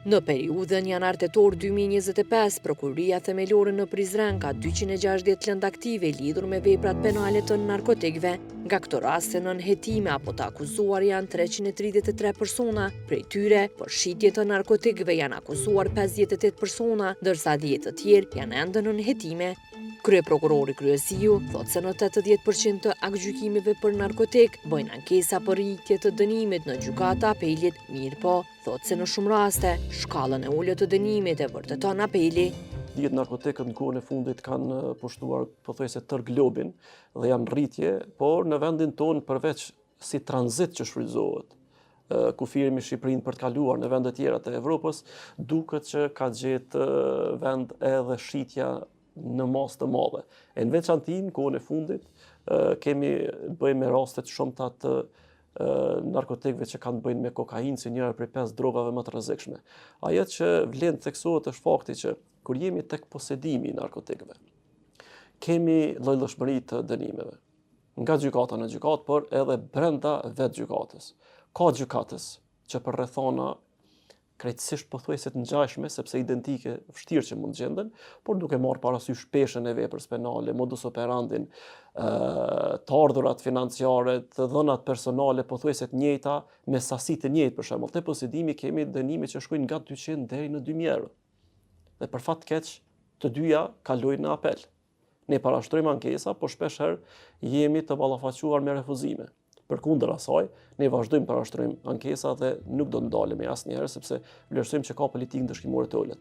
Në periudhën janar-tetor 2025, Prokuria Themelore në Prizren ka 260 lëndë aktive lidhur me veprat penale të narkotikëve. Nga këto raste nën hetime apo të akuzuar janë 333 persona, prej tyre për shitje të narkotikëve janë akuzuar 58 persona, ndërsa 10 të tjerë janë ende nën hetime. Kryeprokurori Kryesiu thot se në 80% të aktgjykimeve për narkotik bëjnë ankesa për rritje të dënimit në gjykata apelit, mirë po, thot se në shumë raste shkallën e ulët të dënimit e vërteton apeli. Dihet narkotikët në kohën e fundit kanë pushtuar pothuajse tërë globin dhe janë rritje, por në vendin tonë përveç si tranzit që shfrytëzohet, kufirimi Shqipërinë për të kaluar në vende tjera të Evropës, duket që ka gjetë vend edhe shitja në mas të madhe. E në veçantë në kohën e fundit kemi bëjmë me rastet shumëta të narkotikëve që kanë bëjnë me kokainë si njëra prej 5 drogave më të rrezikshme. Ajo që vlen theksohet është fakti që kur jemi tek posedimi i narkotikëve, kemi llojshmëri të dënimeve. Nga gjykata në gjykatë, por edhe brenda vetë gjykatës. Ka gjykatës që për rrethana krejtësisht pothuajse të ngjashme, sepse identike vështirë që mund gjenden, por duke marrë parasysh peshën e veprës penale, modus operandin, të ardhurat financiare, të dhënat personale pothuajse të njëjta me sasi të njëjtë për shembull. Te posedimi kemi dënime që shkojnë nga 200 deri në 2000 euro. Dhe për fat keq, të dyja kalojnë në apel. Ne parashtrojmë ankesa, por shpesh herë jemi të ballafaquar me refuzime. Përkundër asaj, ne vazhdojmë parashtrojmë ankesa dhe nuk do ndalemi asnjëherë sepse vlerësojmë që ka politikë ndëshkimore të ulët.